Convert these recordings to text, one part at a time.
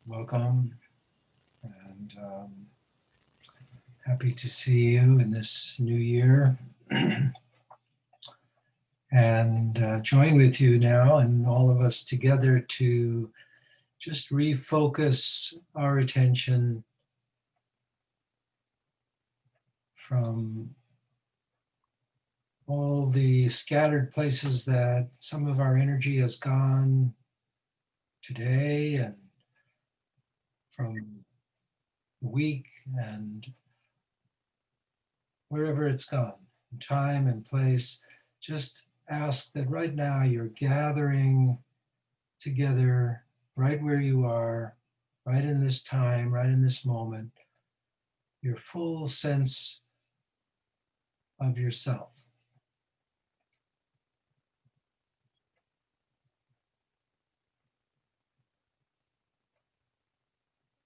Welcome, and happy to see you in this new year. And join with you now and all of us together to just refocus our attention from all the scattered places that some of our energy has gone today and from the week and wherever it's gone, time and place. Just ask that right now you're gathering together right where you are, right in this time, right in this moment, your full sense of yourself.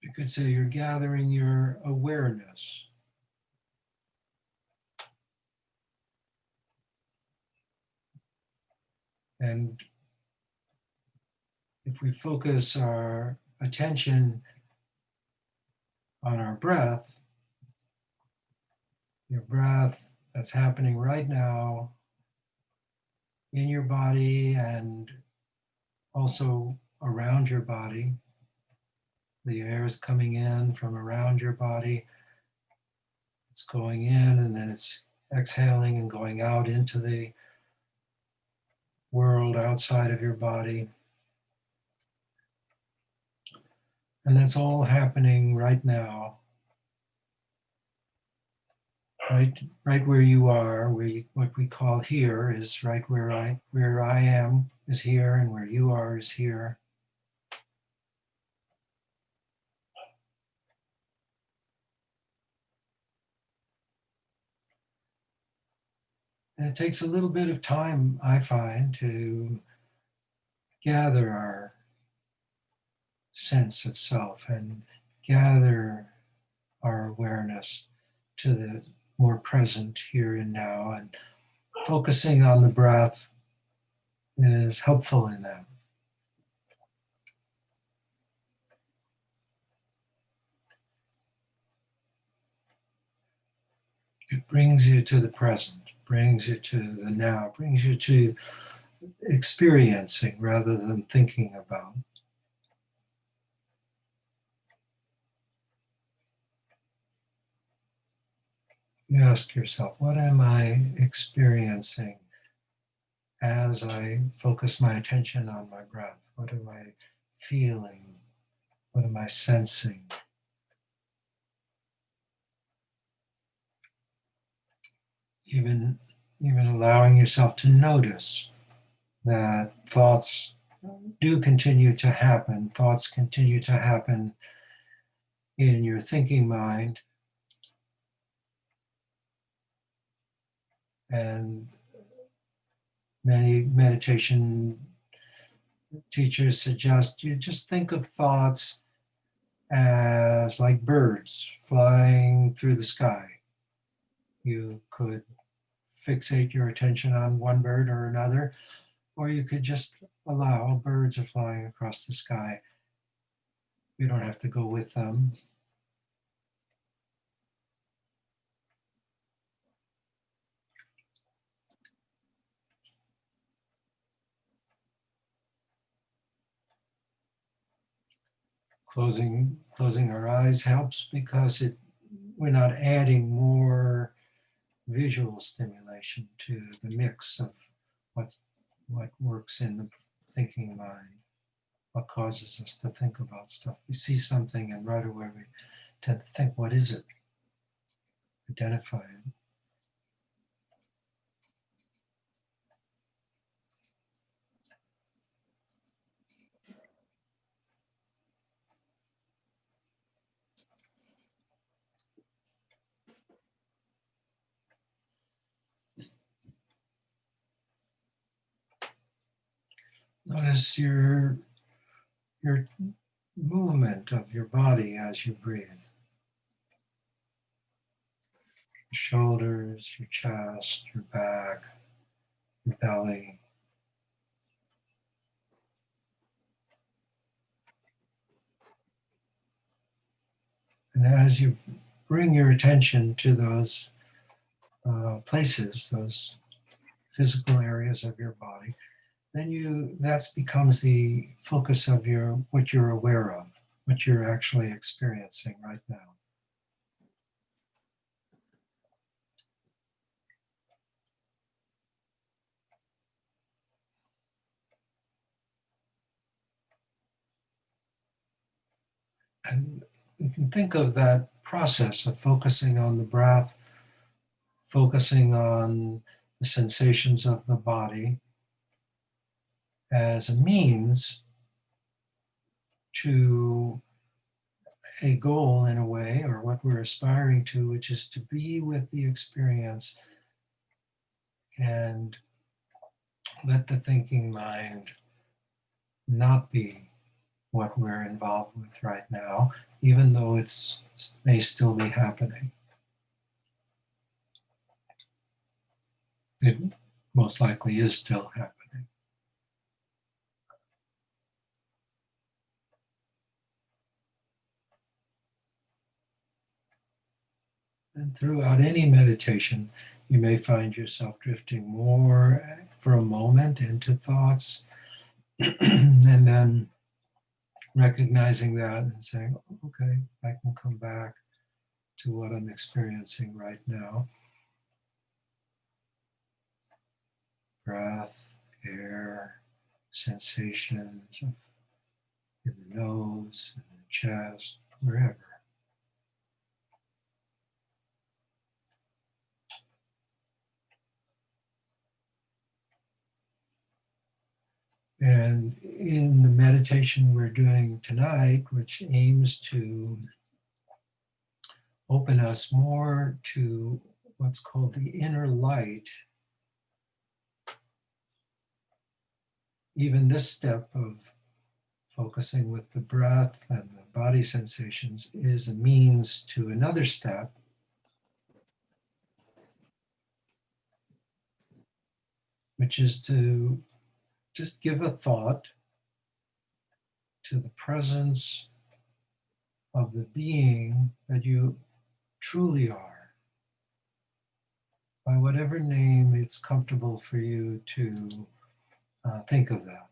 You could say you're gathering your awareness. And if we focus our attention on our breath, your breath that's happening right now in your body and also around your body. The air is coming in from around your body. It's going in and then it's exhaling and going out into the world outside of your body. And that's all happening right now. Right where you are, what we call here is right where I am is here, and where you are is here. And it takes a little bit of time, I find, to gather our sense of self and gather our awareness to the more present here and now. And focusing on the breath is helpful in that. It brings you to the present, brings you to the now, brings you to experiencing rather than thinking about. You ask yourself, what am I experiencing as I focus my attention on my breath? What am I feeling? What am I sensing? Even allowing yourself to notice that thoughts do continue to happen. Thoughts continue to happen in your thinking mind. And many meditation teachers suggest you just think of thoughts as like birds flying through the sky. You could fixate your attention on one bird or another, or you could just allow birds are flying across the sky. You don't have to go with them. Closing our eyes helps because we're not adding more visual stimulation to the mix of what works in the thinking mind, what causes us to think about stuff. We see something and right away we tend to think, what is it? Identify it. Notice your movement of your body as you breathe. Your shoulders, your chest, your back, your belly. And as you bring your attention to those places, those physical areas of your body, then that becomes the focus of what you're aware of, what you're actually experiencing right now. And you can think of that process of focusing on the breath, focusing on the sensations of the body as a means to a goal in a way, or what we're aspiring to, which is to be with the experience and let the thinking mind not be what we're involved with right now, even though it may still be happening. It most likely is still happening. And throughout any meditation, you may find yourself drifting more for a moment into thoughts, and then recognizing that and saying, okay, I can come back to what I'm experiencing right now. Breath, air, sensations in the nose, in the chest, wherever. And in the meditation we're doing tonight, which aims to open us more to what's called the inner light even this step of focusing with the breath and the body sensations is a means to another step, which is to just give a thought to the presence of the being that you truly are, by whatever name it's comfortable for you to think of that.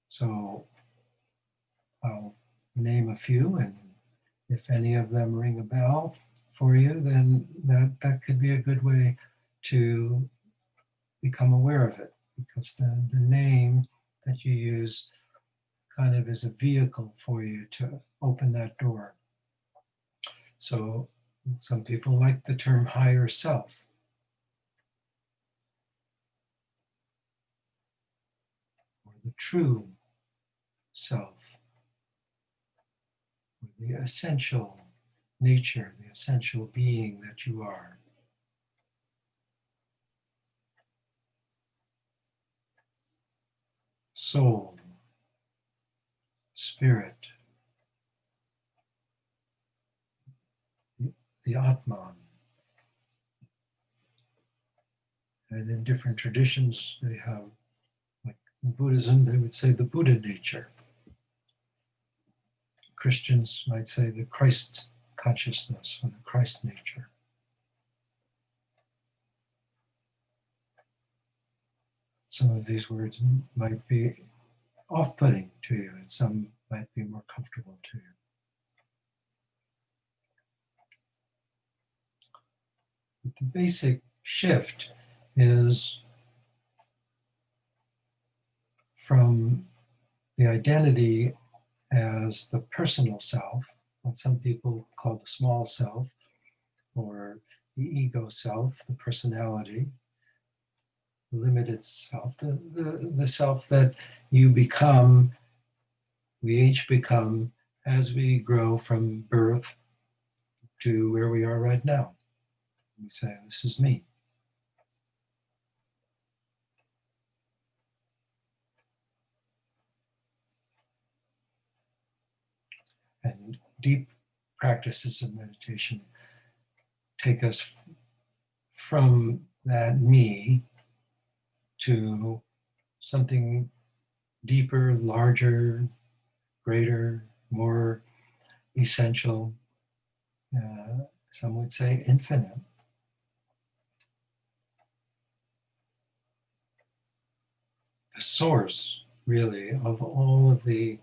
So I'll name a few, and if any of them ring a bell for you, then that could be a good way to become aware of it, because the name that you use kind of is a vehicle for you to open that door. So some people like the term higher self, or the true self, or the essential nature, the essential being that you are. Soul, spirit, the Atman. And in different traditions, they have, like in Buddhism, they would say the Buddha nature. Christians might say the Christ consciousness or the Christ nature. Some of these words might be off-putting to you, and some might be more comfortable to you. But the basic shift is from the identity as the personal self, what some people call the small self, or the ego self, the personality, the limited self, the self that you become, we each become as we grow from birth to where we are right now. We say, this is me. And deep practices of meditation take us from that me to something deeper, larger, greater, more essential, some would say infinite. The source, really, of all of the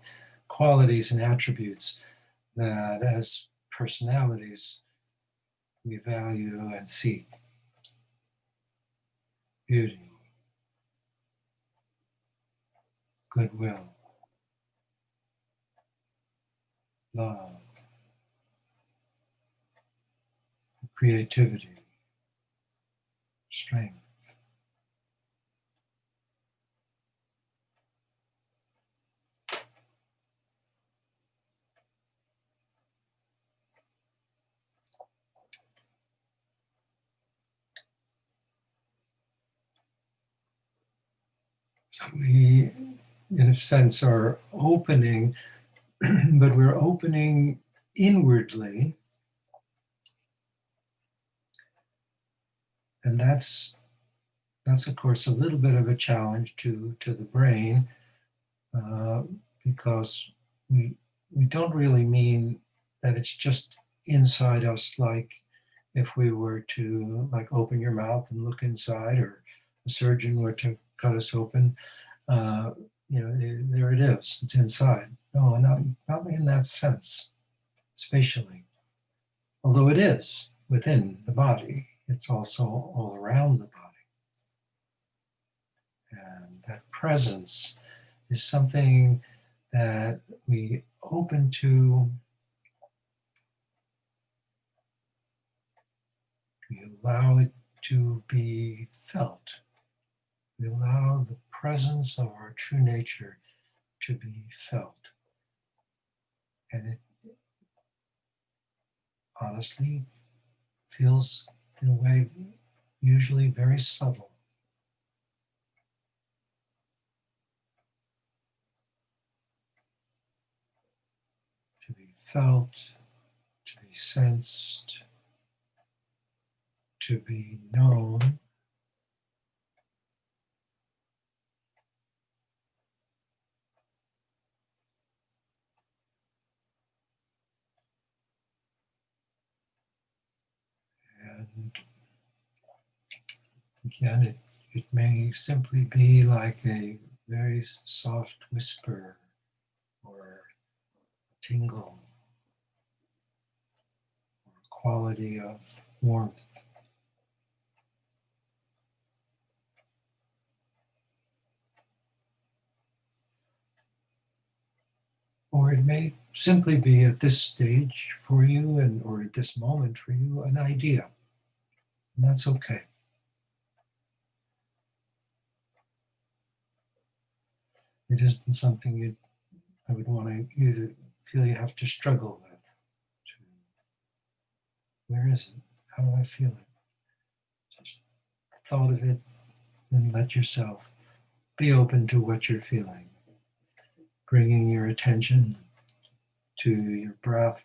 qualities and attributes that as personalities we value and seek. Beauty, goodwill, love, creativity, strength. So we, in a sense, are opening, but we're opening inwardly. And that's of course a little bit of a challenge to the brain, because we don't really mean that it's just inside us, like if we were to like open your mouth and look inside, or a surgeon were to cut us open, uh, there it is, it's inside. No, not in that sense, spatially. Although it is within the body, it's also all around the body. And that presence is something that we open to, we allow it to be felt. We allow the presence of our true nature to be felt. And it honestly feels, in a way, usually very subtle. felt, to be sensed, to be known. And again, it may simply be like a very soft whisper or tingle or quality of warmth. Or it may simply be at this stage for you and or at this moment for you an idea. And that's okay. It isn't something I would want you to feel you have to struggle with. Where is it? How do I feel it? Just thought of it and let yourself be open to what you're feeling. Bringing your attention to your breath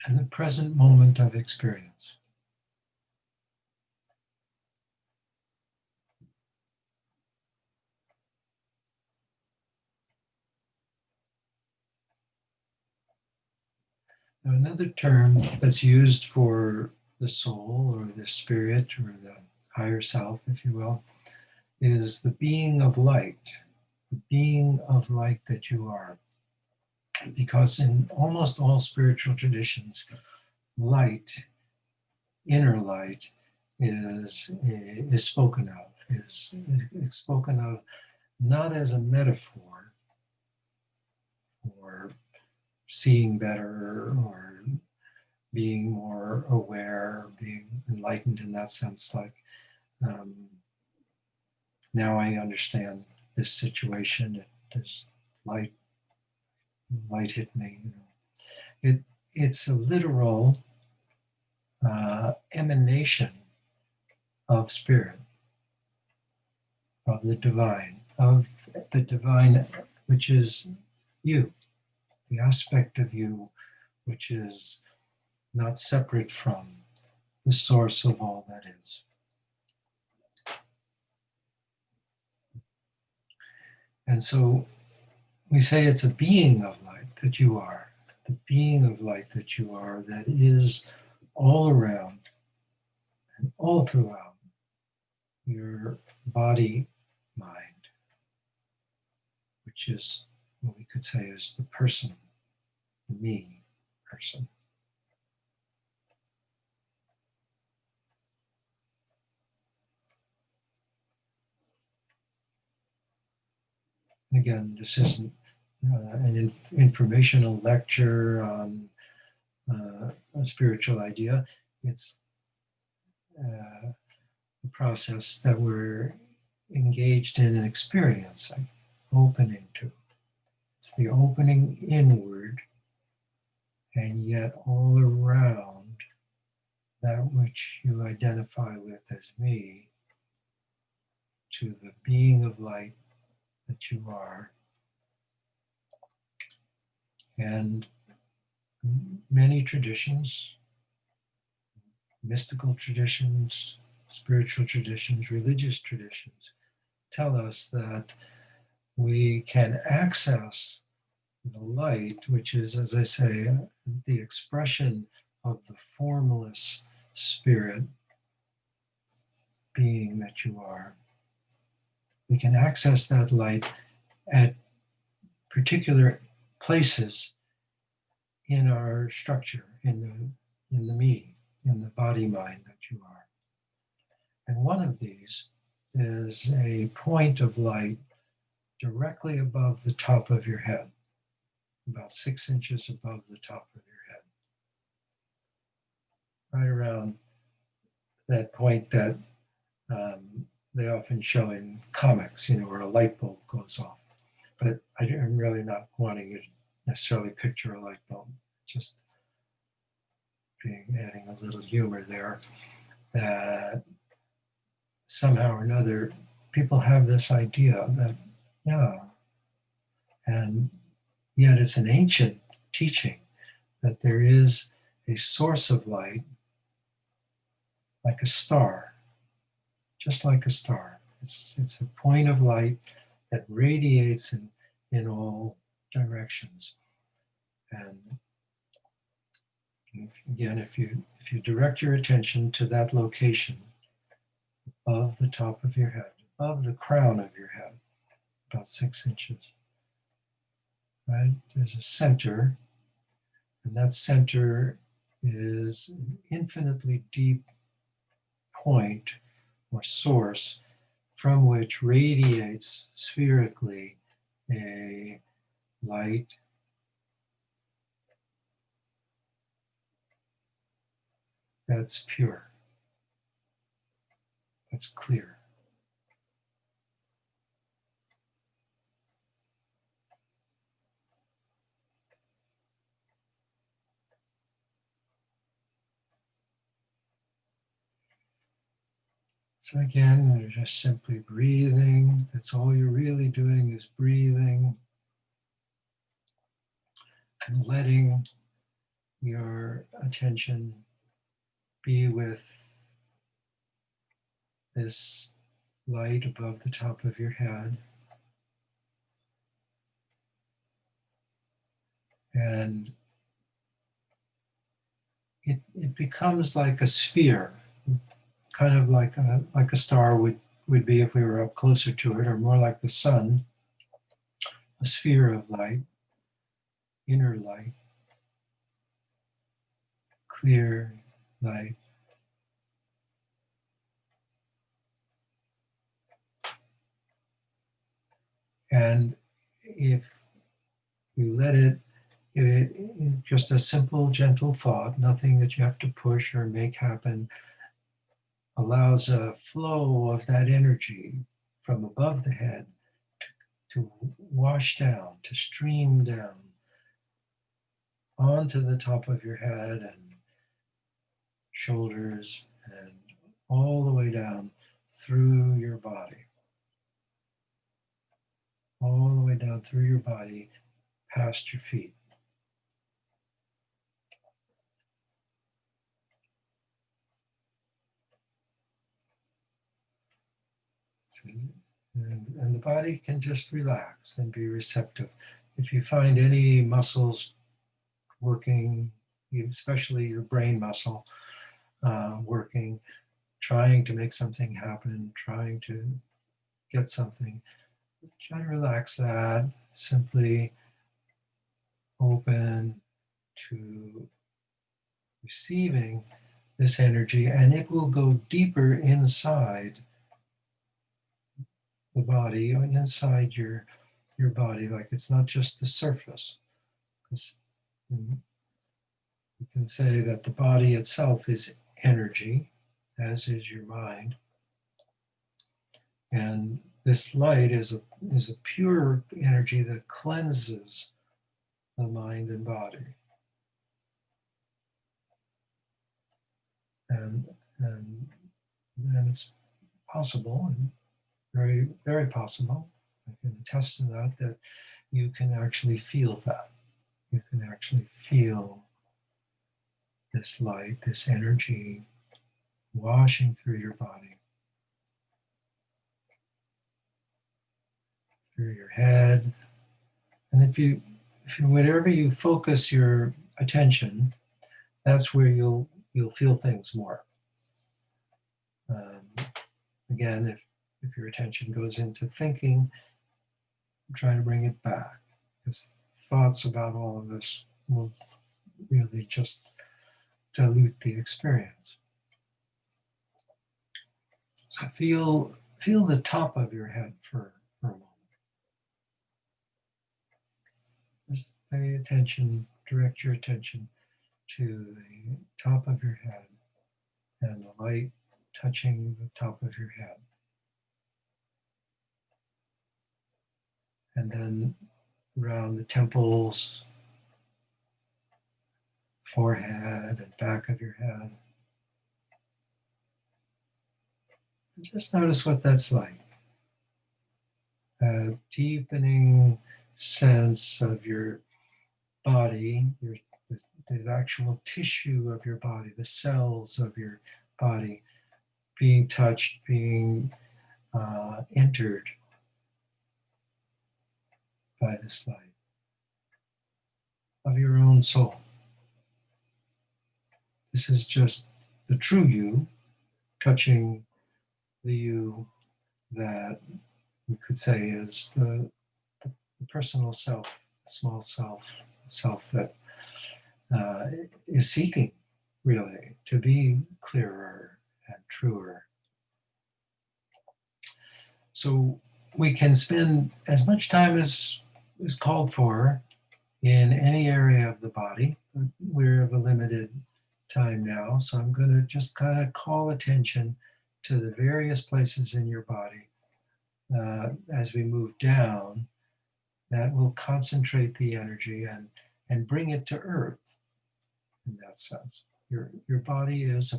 and the present moment of experience. Now, another term that's used for the soul or the spirit or the higher self, if you will, is the being of light, the being of light that you are. Because in almost all spiritual traditions, light, inner light, is spoken of, is spoken of not as a metaphor for seeing better or being more aware, being enlightened in that sense, like now I understand this situation. There's light hit me. It's a literal emanation of spirit, of the divine, which is you, the aspect of you which is not separate from the source of all that is. And so we say it's a being of light that you are, the being of light that you are, that is all around and all throughout your body, mind, which is what we could say is the person, the me person. Again, this isn't an informational lecture on a spiritual idea. It's a process that we're engaged in and experiencing, opening to. It's the opening inward and yet all around that which you identify with as me to the being of light that you are. And many traditions, mystical traditions, spiritual traditions, religious traditions, tell us that we can access the light, which is, as I say, the expression of the formless spirit being that you are. We can access that light at particular places in our structure, in the me, in the body mind that you are. And one of these is a point of light directly above the top of your head, about 6 inches above the top of your head. Right around that point that they often show in comics, where a light bulb goes off. But I'm really not wanting you to necessarily picture a light bulb, just adding a little humor there, that somehow or another people have this idea that, yeah, and yet it's an ancient teaching, that there is a source of light, like a star, just like a star. It's a point of light that radiates in all directions. And again, if you direct your attention to that location above the top of your head, above the crown of your head, about 6 inches, right? There's a center, and that center is an infinitely deep point or source from which radiates spherically a light that's pure, that's clear. So again, you're just simply breathing. That's all you're really doing is breathing and letting your attention be with this light above the top of your head. And it becomes like a sphere, kind of like a star would be if we were up closer to it, or more like the sun, a sphere of light, inner light, clear light. And if you let it, just a simple, gentle thought, nothing that you have to push or make happen, allows a flow of that energy from above the head to wash down, to stream down onto the top of your head and shoulders and all the way down through your body. All the way down through your body, past your feet. And the body can just relax and be receptive. If you find any muscles working, especially your brain muscle working, trying to make something happen, trying to get something, try to relax that. Simply open to receiving this energy, and it will go deeper inside the body, inside your body, like it's not just the surface. You can say that the body itself is energy, as is your mind. And this light is a pure energy that cleanses the mind and body. And it's possible, and very, very possible, I can attest to that you can actually feel that. You can actually feel this light, this energy washing through your body, through your head. And if you wherever you focus your attention, that's where you'll feel things more. Again, if your attention goes into thinking, try to bring it back, because thoughts about all of this will really just dilute the experience. So feel the top of your head for a moment. Just pay attention, direct your attention to the top of your head and the light touching the top of your head. And then around the temples, forehead, and back of your head. And just notice what that's like. A deepening sense of your body, the actual tissue of your body, the cells of your body being touched, being entered by this light of your own soul. This is just the true you touching the you that we could say is the personal self, small self, self that is seeking really to be clearer and truer. So we can spend as much time as is called for in any area of the body. We're of a limited time now, so I'm going to just kind of call attention to the various places in your body as we move down that will concentrate the energy and bring it to earth in that sense. Your body is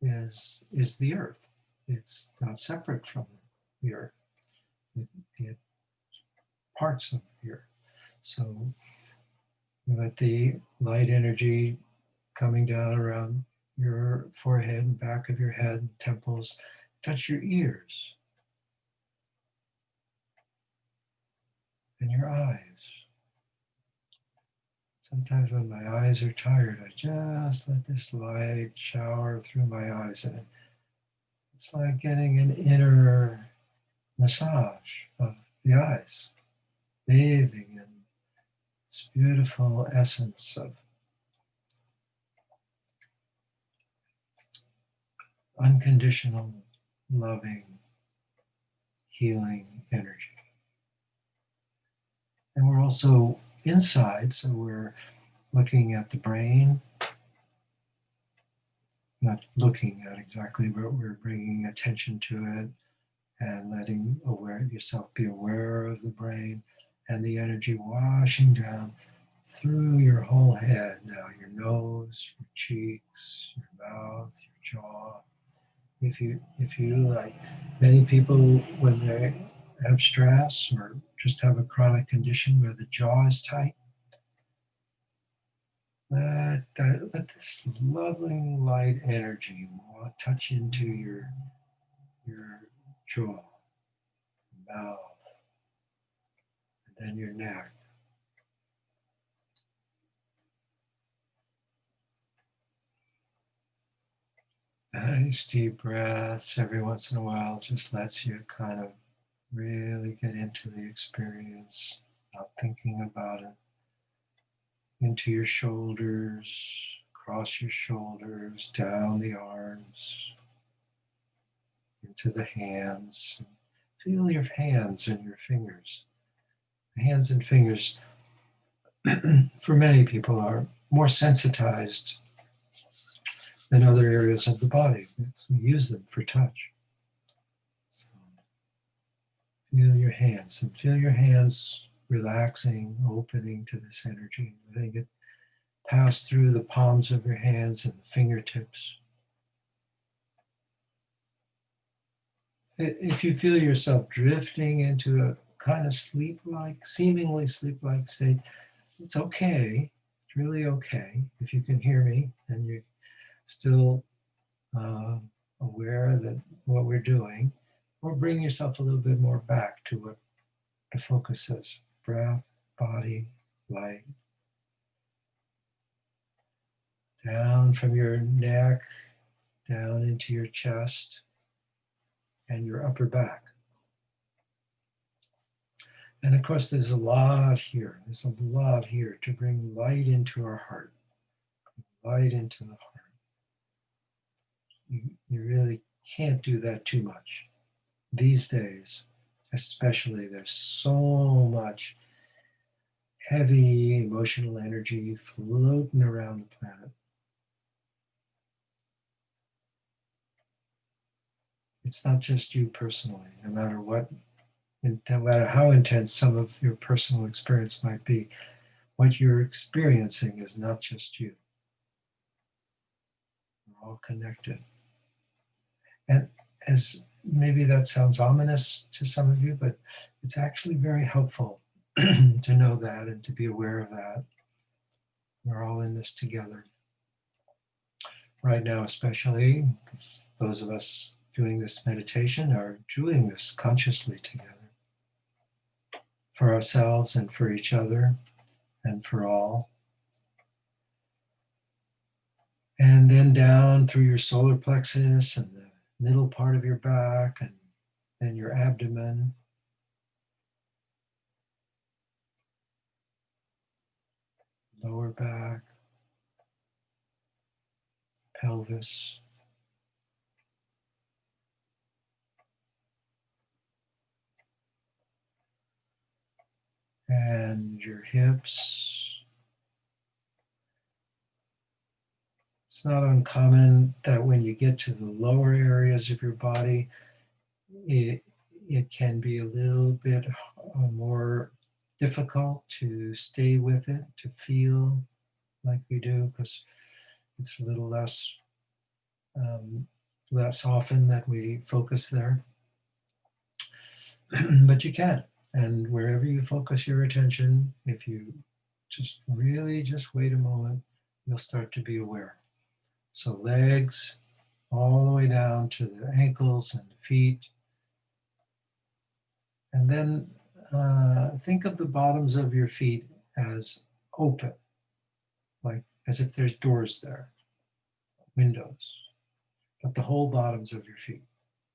the earth. It's not separate from the earth. It parts of the earth. So you let the light energy coming down around your forehead and back of your head, temples, touch your ears and your eyes. Sometimes when my eyes are tired, I just let this light shower through my eyes, and it's like getting an inner massage of the eyes, bathing in this beautiful essence of unconditional, loving, healing energy. And we're also inside, so we're looking at the brain, not looking at exactly, but we're bringing attention to it and letting yourself be aware of the brain and the energy washing down through your whole head. Now your nose, your cheeks, your mouth, your jaw. If you like many people, when they have stress or just have a chronic condition where the jaw is tight, let this lovely light energy touch into your jaw, mouth, and then your neck. Nice deep breaths every once in a while just lets you kind of really get into the experience, not thinking about it. Into your shoulders, across your shoulders, down the arms, into the hands. Feel your hands and your fingers. The hands and fingers, for many people, are more sensitized than other areas of the body. So we use them for touch. So feel your hands and feel your hands relaxing, opening to this energy, letting it pass through the palms of your hands and the fingertips. If you feel yourself drifting into a kind of sleep-like, seemingly sleep-like state, it's okay. It's really okay if you can hear me and you're still aware that what we're doing, or bring yourself a little bit more back to what the focus is: breath, body, light. Down from your neck, down into your chest and your upper back. And of course, there's a lot here. There's a lot here to bring light into our heart, light into the heart. You really can't do that too much. These days, especially, there's so much heavy emotional energy floating around the planet. It's not just you personally, no matter what, no matter how intense some of your personal experience might be, what you're experiencing is not just you. We're all connected. And as maybe that sounds ominous to some of you, but it's actually very helpful to know that and to be aware of that. We're all in this together. Right now, especially, those of us doing this meditation are doing this consciously together for ourselves and for each other and for all. And then down through your solar plexus and the middle part of your back and then your abdomen. Lower back, pelvis, and your hips. It's not uncommon that when you get to the lower areas of your body, it can be a little bit more difficult to stay with it, to feel like we do, because it's a little less often that we focus there. But you can. And wherever you focus your attention, if you just really just wait a moment, you'll start to be aware. So legs all the way down to the ankles and the feet. And then think of the bottoms of your feet as open, like as if there's doors there, windows. But the whole bottoms of your feet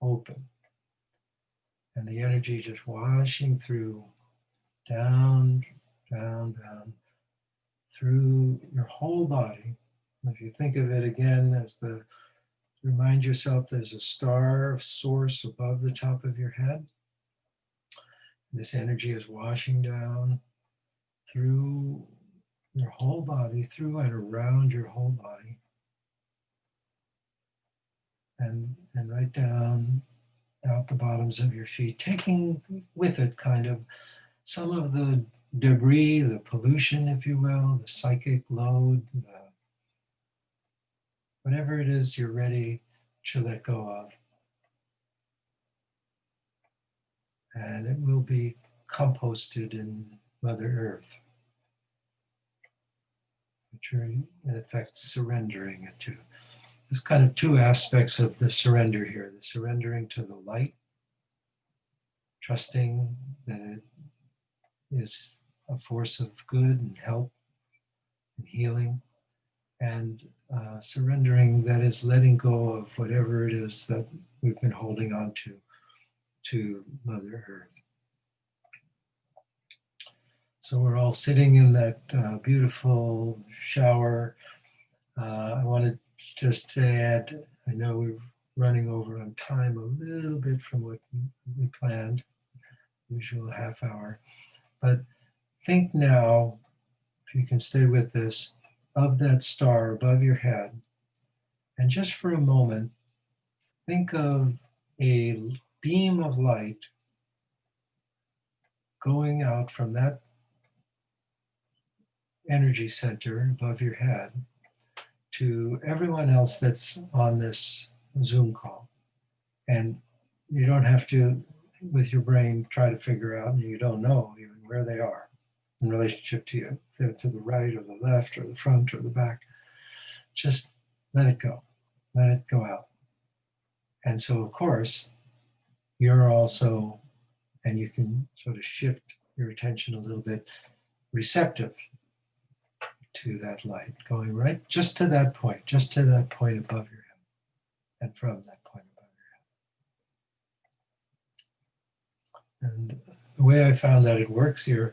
open. And the energy just washing through, down, down, down, through your whole body. If you think of it again as remind yourself there's a star of source above the top of your head. This energy is washing down through your whole body, through and around your whole body. And right down out the bottoms of your feet, taking with it kind of some of the debris, the pollution, if you will, the psychic load, whatever it is you're ready to let go of. And it will be composted in Mother Earth, which you're in effect surrendering it to. There's kind of two aspects of the surrender here, the surrendering to the light, trusting that it is a force of good and help and healing, and surrendering, that is letting go of whatever it is that we've been holding on to Mother Earth. So we're all sitting in that beautiful shower. I wanted just to add, I know we're running over on time a little bit from what we planned, usual half hour, but think now, if you can stay with this, of that star above your head, and just for a moment, think of a beam of light going out from that energy center above your head to everyone else that's on this Zoom call. And you don't have to, with your brain, try to figure out, and you don't know even where they are in relationship to you, if they're to the right or the left or the front or the back. Just let it go. Let it go out. And so, of course, you're also, and you can sort of shift your attention a little bit, receptive to that light, going right just to that point above your head, and from that point above your head. And the way I found that it works, your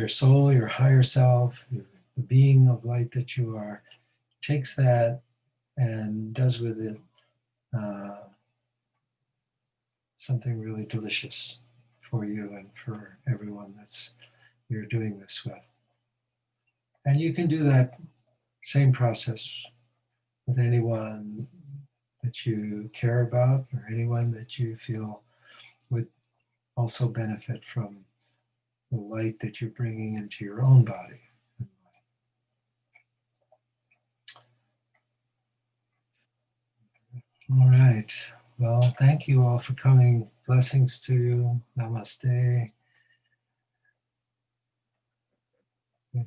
soul, your higher self, the being of light that you are, takes that and does with it something really delicious for you and for everyone that's you're doing this with. And you can do that same process with anyone that you care about or anyone that you feel would also benefit from the light that you're bringing into your own body. All right. Well, thank you all for coming. Blessings to you. Namaste.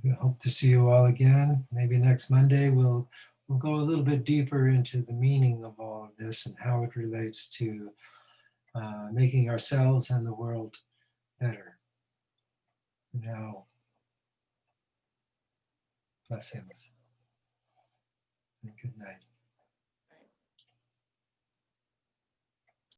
We hope to see you all again. Maybe next Monday we'll go a little bit deeper into the meaning of all of this and how it relates to making ourselves and the world better. Now, blessings and good night.